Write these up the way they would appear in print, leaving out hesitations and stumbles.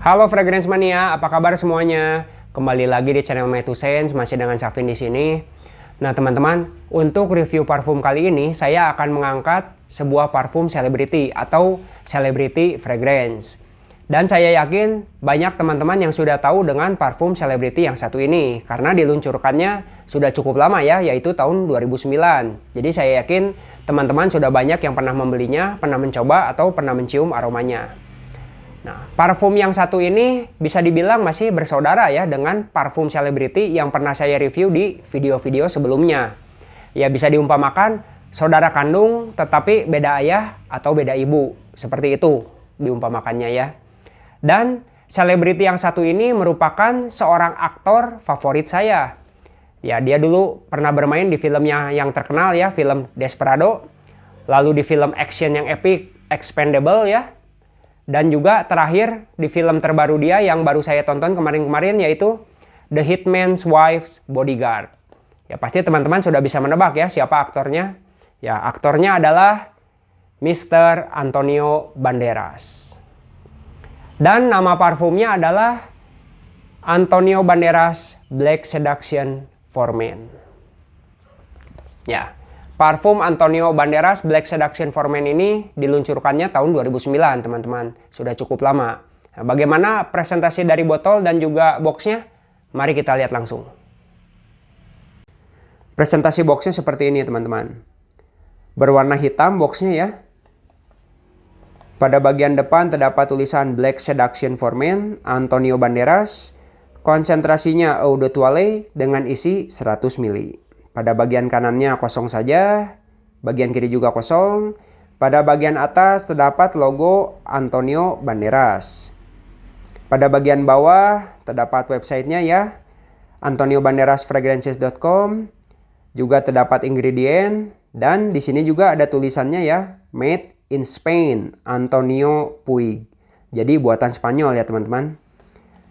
Halo Fragrance Mania, apa kabar semuanya? Kembali lagi di channel My Two Cents, masih dengan Syafin di sini. Nah teman-teman, untuk review parfum kali ini saya akan mengangkat sebuah parfum selebriti atau celebrity fragrance. Dan saya yakin banyak teman-teman yang sudah tahu dengan parfum selebriti yang satu ini karena diluncurkannya sudah cukup lama ya, yaitu tahun 2009. Jadi saya yakin teman-teman sudah banyak yang pernah membelinya, pernah mencoba atau pernah mencium aromanya. Nah, parfum yang satu ini bisa dibilang masih bersaudara ya dengan parfum selebriti yang pernah saya review di video-video sebelumnya. Ya bisa diumpamakan saudara kandung tetapi beda ayah atau beda ibu. Seperti itu diumpamakannya ya. Dan selebriti yang satu ini merupakan seorang aktor favorit saya. Ya dia dulu pernah bermain di filmnya yang terkenal ya, film Desperado. Lalu di film action yang epic Expendable ya. Dan juga terakhir di film terbaru dia yang baru saya tonton kemarin-kemarin yaitu The Hitman's Wife's Bodyguard. Ya pasti teman-teman sudah bisa menebak ya siapa aktornya. Ya aktornya adalah Mr. Antonio Banderas. Dan nama parfumnya adalah Antonio Banderas Black Seduction for Men. Ya. Parfum Antonio Banderas Black Seduction for Men ini diluncurkannya tahun 2009 teman-teman. Sudah cukup lama. Nah, bagaimana presentasi dari botol dan juga boxnya? Mari kita lihat langsung. Presentasi boxnya seperti ini teman-teman. Berwarna hitam boxnya ya. Pada bagian depan terdapat tulisan Black Seduction for Men Antonio Banderas. Konsentrasinya eau de toilette dengan isi 100 ml. Pada bagian kanannya kosong saja, bagian kiri juga kosong. Pada bagian atas terdapat logo Antonio Banderas. Pada bagian bawah terdapat websitenya ya, antoniobanderasfragrances.com. Juga terdapat ingredient dan di sini juga ada tulisannya ya, Made in Spain, Antonio Puig. Jadi buatan Spanyol ya teman-teman.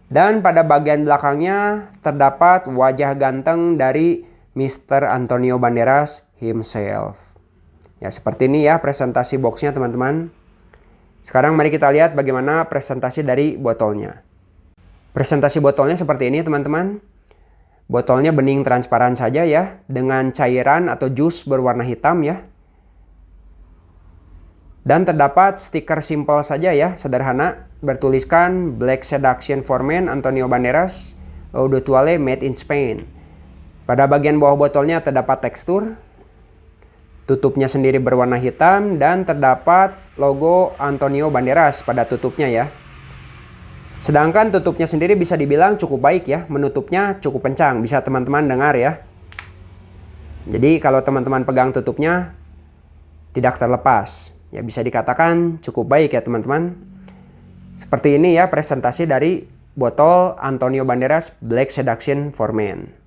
Dan pada bagian belakangnya terdapat wajah ganteng dari Mr. Antonio Banderas himself. Ya seperti ini ya presentasi boxnya teman-teman. Sekarang mari kita lihat bagaimana presentasi dari botolnya. Presentasi botolnya seperti ini teman-teman. Botolnya bening transparan saja ya. Dengan cairan atau jus berwarna hitam ya. Dan terdapat stiker simpel saja ya, sederhana. Bertuliskan Black Seduction for Men Antonio Banderas Eau de Toilette Made in Spain. Pada bagian bawah botolnya terdapat tekstur, tutupnya sendiri berwarna hitam dan terdapat logo Antonio Banderas pada tutupnya ya. Sedangkan tutupnya sendiri bisa dibilang cukup baik ya, menutupnya cukup kencang, bisa teman-teman dengar ya. Jadi kalau teman-teman pegang tutupnya tidak terlepas, ya bisa dikatakan cukup baik ya teman-teman. Seperti ini ya presentasi dari botol Antonio Banderas Black Seduction for Men.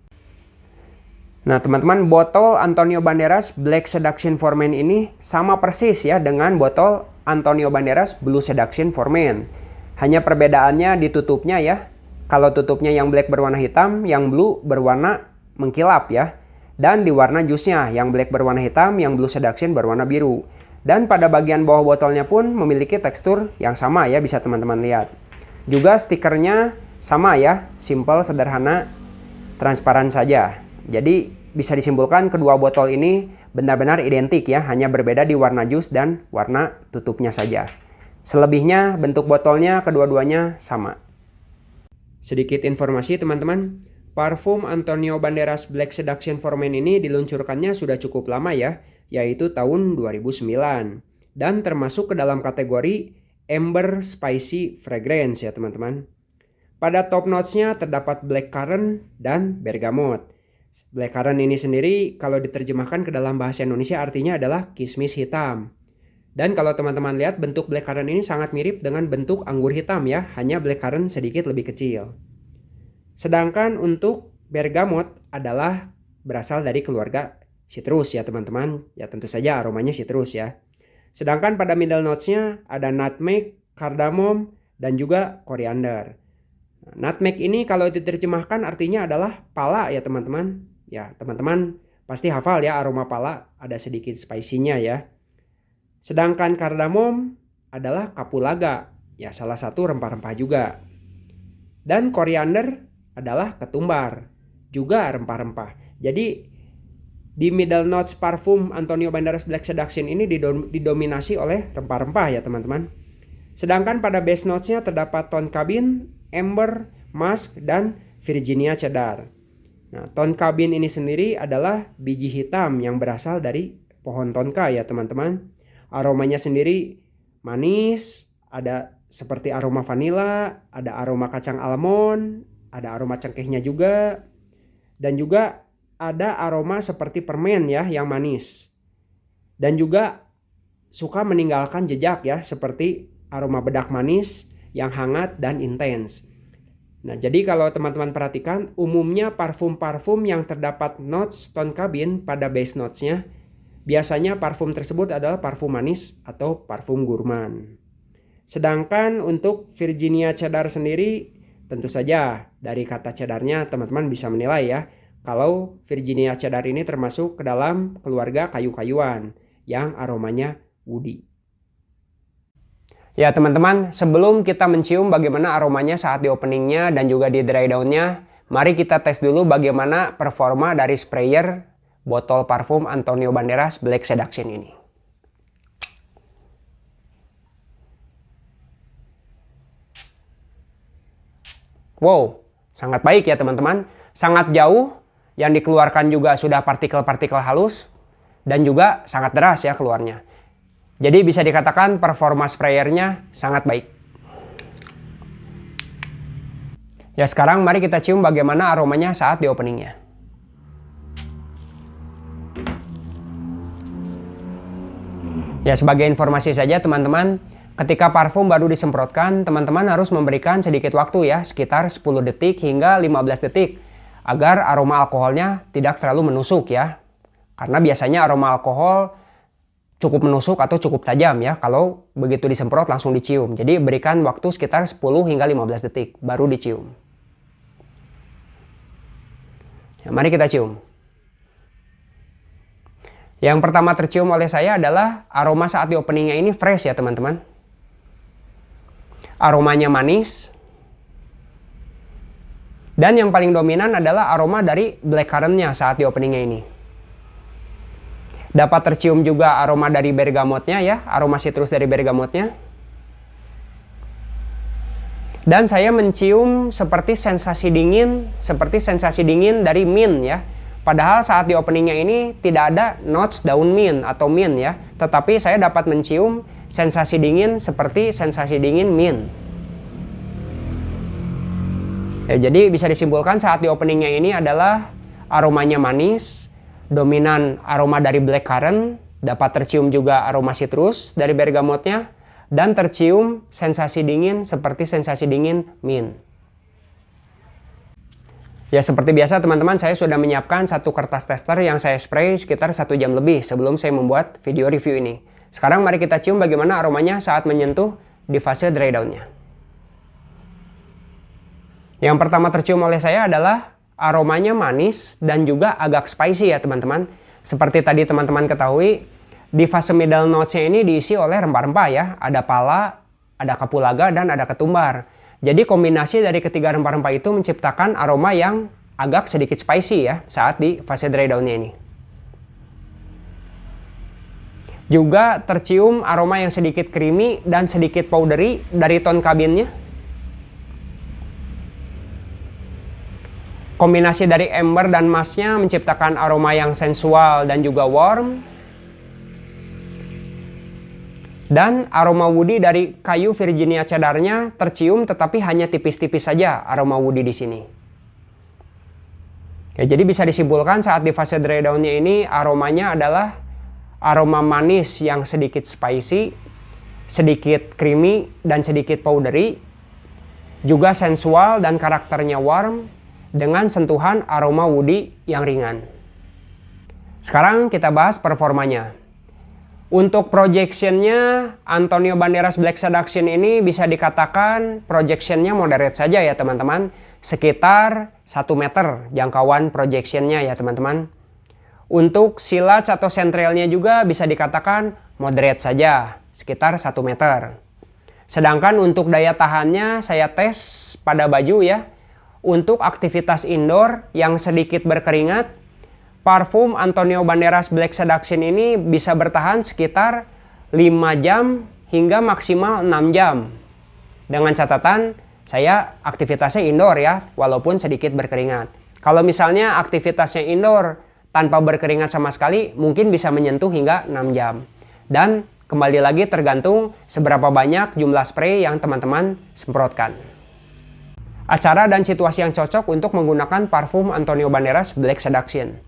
Nah teman-teman, botol Antonio Banderas Black Seduction for Men ini sama persis ya dengan botol Antonio Banderas Blue Seduction for Men. Hanya perbedaannya di tutupnya ya. Kalau tutupnya yang black berwarna hitam, yang blue berwarna mengkilap ya. Dan di warna jusnya, yang black berwarna hitam, yang Blue Seduction berwarna biru. Dan pada bagian bawah botolnya pun memiliki tekstur yang sama ya, bisa teman-teman lihat. Juga stikernya sama ya, simple, sederhana, transparan saja. Jadi bisa disimpulkan kedua botol ini benar-benar identik ya, hanya berbeda di warna jus dan warna tutupnya saja. Selebihnya bentuk botolnya kedua-duanya sama. Sedikit informasi teman-teman, parfum Antonio Banderas Black Seduction for Men ini diluncurkannya sudah cukup lama ya, yaitu tahun 2009. Dan termasuk ke dalam kategori Amber Spicy Fragrance ya teman-teman. Pada top notes-nya terdapat blackcurrant dan bergamot. Blackcurrant ini sendiri kalau diterjemahkan ke dalam bahasa Indonesia artinya adalah kismis hitam. Dan kalau teman-teman lihat bentuk blackcurrant ini sangat mirip dengan bentuk anggur hitam ya, hanya blackcurrant sedikit lebih kecil. Sedangkan untuk bergamot adalah berasal dari keluarga citrus ya teman-teman. Ya tentu saja aromanya citrus ya. Sedangkan pada middle notes-nya ada nutmeg, cardamom, dan juga koriander. Nutmeg ini kalau diterjemahkan artinya adalah pala ya teman-teman. Ya teman-teman pasti hafal ya aroma pala, ada sedikit spicy-nya ya. Sedangkan kardamom adalah kapulaga, ya salah satu rempah-rempah juga. Dan koriander adalah ketumbar, juga rempah-rempah. Jadi di middle notes parfum Antonio Banderas Black Seduction ini didominasi oleh rempah-rempah ya teman-teman. Sedangkan pada base notes-nya terdapat tonka-bean, amber, musk, dan Virginia Cedar. Nah, tonka-bean ini sendiri adalah biji hitam yang berasal dari pohon tonka ya teman-teman. Aromanya sendiri manis, ada seperti aroma vanila, ada aroma kacang almond, ada aroma cengkehnya juga, dan juga ada aroma seperti permen ya yang manis. Dan juga suka meninggalkan jejak ya seperti aroma bedak manis yang hangat dan intens. Nah, jadi kalau teman-teman perhatikan, umumnya parfum-parfum yang terdapat notes tonka-bean pada base notes-nya, biasanya parfum tersebut adalah parfum manis atau parfum gourmand. Sedangkan untuk Virginia Cedar sendiri, tentu saja dari kata cedarnya teman-teman bisa menilai ya, kalau Virginia Cedar ini termasuk ke dalam keluarga kayu-kayuan yang aromanya woody. Ya teman-teman, sebelum kita mencium bagaimana aromanya saat di openingnya dan juga di dry down-nya, mari kita tes dulu bagaimana performa dari sprayer botol parfum Antonio Banderas Black Seduction ini. Wow, sangat baik ya teman-teman. Sangat jauh, yang dikeluarkan juga sudah partikel-partikel halus, dan juga sangat deras ya keluarnya. Jadi bisa dikatakan performa sprayernya sangat baik. Ya sekarang mari kita cium bagaimana aromanya saat di openingnya. Ya sebagai informasi saja teman-teman, ketika parfum baru disemprotkan, teman-teman harus memberikan sedikit waktu ya, sekitar 10 detik hingga 15 detik. Agar aroma alkoholnya tidak terlalu menusuk ya. Karena biasanya aroma alkohol cukup menusuk atau cukup tajam ya kalau begitu disemprot langsung dicium. Jadi berikan waktu sekitar 10 hingga 15 detik baru dicium. Ya, mari kita cium. Yang pertama tercium oleh saya adalah aroma saat di openingnya ini fresh ya teman-teman. Aromanya manis. Dan yang paling dominan adalah aroma dari blackcurrant-nya saat di openingnya ini. Dapat tercium juga aroma dari bergamotnya ya, aroma citrus dari bergamotnya. Dan saya mencium seperti sensasi dingin dari mint ya. Padahal saat di openingnya ini tidak ada notes daun mint atau mint ya. Tetapi saya dapat mencium sensasi dingin seperti sensasi dingin mint. Ya, jadi bisa disimpulkan saat di openingnya ini adalah aromanya manis, dominan aroma dari blackcurrant, dapat tercium juga aroma citrus dari bergamotnya, dan tercium sensasi dingin seperti sensasi dingin mint. Ya seperti biasa teman-teman, saya sudah menyiapkan satu kertas tester yang saya spray sekitar 1 jam lebih sebelum saya membuat video review ini. Sekarang mari kita cium bagaimana aromanya saat menyentuh di fase dry down-nya. Yang pertama tercium oleh saya adalah aromanya manis dan juga agak spicy ya teman-teman. Seperti tadi teman-teman ketahui, di fase middle notes-nya ini diisi oleh rempah-rempah ya. Ada pala, ada kapulaga, dan ada ketumbar. Jadi kombinasi dari ketiga rempah-rempah itu menciptakan aroma yang agak sedikit spicy ya saat di fase dry down-nya ini. Juga tercium aroma yang sedikit creamy dan sedikit powdery dari tonka-bean-nya. Kombinasi dari amber dan musk-nya menciptakan aroma yang sensual dan juga warm. Dan aroma woody dari kayu Virginia Cedar-nya tercium tetapi hanya tipis-tipis saja aroma woody di sini. Ya, jadi bisa disimpulkan saat di fase dry down-nya ini aromanya adalah aroma manis yang sedikit spicy, sedikit creamy dan sedikit powdery. Juga sensual dan karakternya warm dengan sentuhan aroma woody yang ringan. Sekarang kita bahas performanya. Untuk projection-nya Antonio Banderas Black Seduction ini bisa dikatakan projection-nya moderate saja ya teman-teman. Sekitar 1 meter jangkauan projection-nya ya teman-teman. Untuk silage atau centralnya juga bisa dikatakan moderate saja, sekitar 1 meter. Sedangkan untuk daya tahannya saya tes pada baju ya. Untuk aktivitas indoor yang sedikit berkeringat, parfum Antonio Banderas Black Seduction ini bisa bertahan sekitar 5 jam hingga maksimal 6 jam. Dengan catatan saya aktivitasnya indoor ya, walaupun sedikit berkeringat. Kalau misalnya aktivitasnya indoor tanpa berkeringat sama sekali, mungkin bisa menyentuh hingga 6 jam. Dan kembali lagi tergantung seberapa banyak jumlah spray yang teman-teman semprotkan. Acara dan situasi yang cocok untuk menggunakan parfum Antonio Banderas Black Seduction.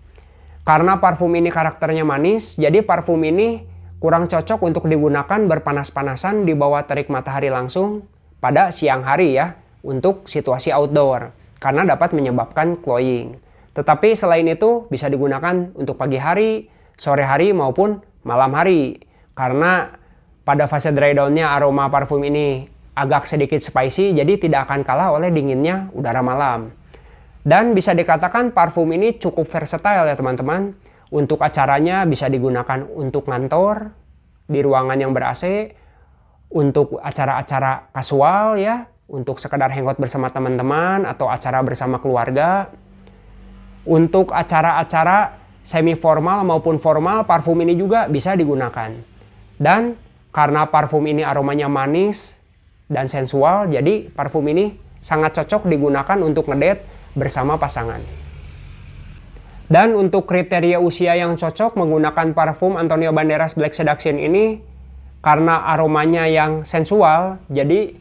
Karena parfum ini karakternya manis, jadi parfum ini kurang cocok untuk digunakan berpanas-panasan di bawah terik matahari langsung pada siang hari ya, untuk situasi outdoor. Karena dapat menyebabkan cloying. Tetapi selain itu bisa digunakan untuk pagi hari, sore hari maupun malam hari. Karena pada fase dry down-nya aroma parfum ini agak sedikit spicy, jadi tidak akan kalah oleh dinginnya udara malam. Dan bisa dikatakan parfum ini cukup versatile ya teman-teman. Untuk acaranya bisa digunakan untuk ngantor, di ruangan yang ber-AC, untuk acara-acara kasual ya, untuk sekedar hangout bersama teman-teman atau acara bersama keluarga. Untuk acara-acara semi formal maupun formal, parfum ini juga bisa digunakan. Dan karena parfum ini aromanya manis dan sensual, jadi parfum ini sangat cocok digunakan untuk ngedate bersama pasangan. Dan untuk kriteria usia yang cocok menggunakan parfum Antonio Banderas Black Seduction ini, karena aromanya yang sensual, jadi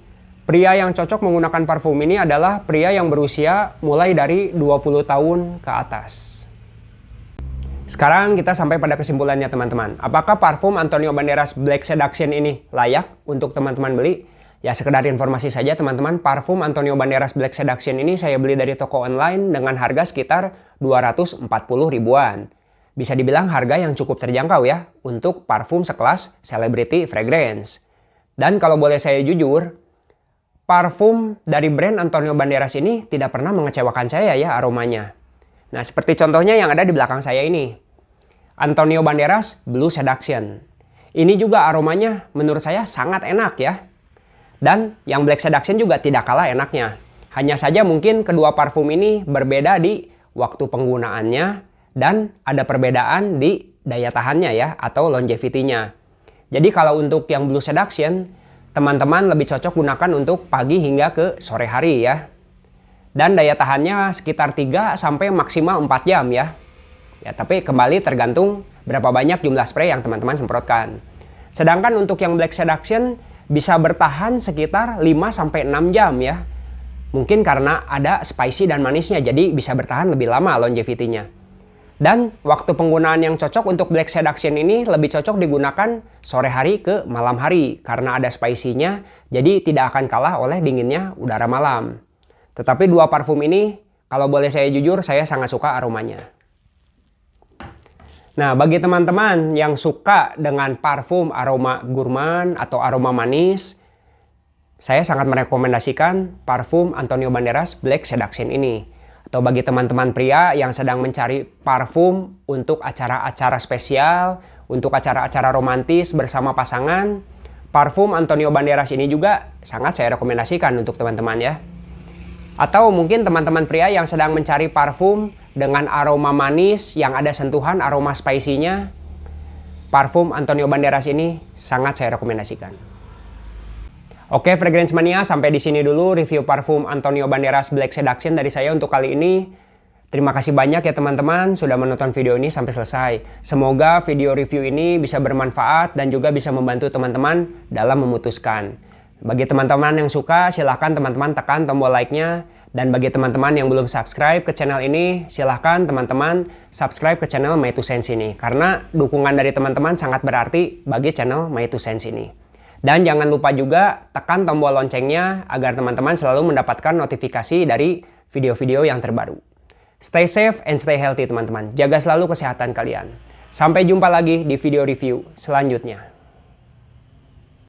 pria yang cocok menggunakan parfum ini adalah pria yang berusia mulai dari 20 tahun ke atas. Sekarang kita sampai pada kesimpulannya teman-teman. Apakah parfum Antonio Banderas Black Seduction ini layak untuk teman-teman beli? Ya sekedar informasi saja teman-teman, parfum Antonio Banderas Black Seduction ini saya beli dari toko online dengan harga sekitar 240 ribuan. Bisa dibilang harga yang cukup terjangkau ya untuk parfum sekelas celebrity fragrance. Dan kalau boleh saya jujur, parfum dari brand Antonio Banderas ini tidak pernah mengecewakan saya ya aromanya. Nah seperti contohnya yang ada di belakang saya ini. Antonio Banderas Blue Seduction. Ini juga aromanya menurut saya sangat enak ya. Dan yang Black Seduction juga tidak kalah enaknya. Hanya saja mungkin kedua parfum ini berbeda di waktu penggunaannya dan ada perbedaan di daya tahannya ya atau longevity-nya. Jadi kalau untuk yang Blue Seduction, teman-teman lebih cocok gunakan untuk pagi hingga ke sore hari ya. Dan daya tahannya sekitar 3 sampai maksimal 4 jam ya. Ya, tapi kembali tergantung berapa banyak jumlah spray yang teman-teman semprotkan. Sedangkan untuk yang Black Seduction bisa bertahan sekitar 5-6 jam ya. Mungkin karena ada spicy dan manisnya, jadi bisa bertahan lebih lama longevity-nya. Dan waktu penggunaan yang cocok untuk Black Seduction ini lebih cocok digunakan sore hari ke malam hari. Karena ada spicy-nya, jadi tidak akan kalah oleh dinginnya udara malam. Tetapi dua parfum ini, kalau boleh saya jujur, saya sangat suka aromanya. Nah, bagi teman-teman yang suka dengan parfum aroma gourmand atau aroma manis, saya sangat merekomendasikan parfum Antonio Banderas Black Seduction ini. Atau bagi teman-teman pria yang sedang mencari parfum untuk acara-acara spesial, untuk acara-acara romantis bersama pasangan, parfum Antonio Banderas ini juga sangat saya rekomendasikan untuk teman-teman ya. Atau mungkin teman-teman pria yang sedang mencari parfum dengan aroma manis yang ada sentuhan aroma spicy-nya, parfum Antonio Banderas ini sangat saya rekomendasikan. Oke, Fragrance Mania, sampai di sini dulu review parfum Antonio Banderas Black Seduction dari saya untuk kali ini. Terima kasih banyak ya teman-teman sudah menonton video ini sampai selesai. Semoga video review ini bisa bermanfaat dan juga bisa membantu teman-teman dalam memutuskan. Bagi teman-teman yang suka, silahkan teman-teman tekan tombol like-nya. Dan bagi teman-teman yang belum subscribe ke channel ini, silahkan teman-teman subscribe ke channel My Two Cents ini. Karena dukungan dari teman-teman sangat berarti bagi channel My Two Cents ini. Dan jangan lupa juga tekan tombol loncengnya agar teman-teman selalu mendapatkan notifikasi dari video-video yang terbaru. Stay safe and stay healthy teman-teman. Jaga selalu kesehatan kalian. Sampai jumpa lagi di video review selanjutnya.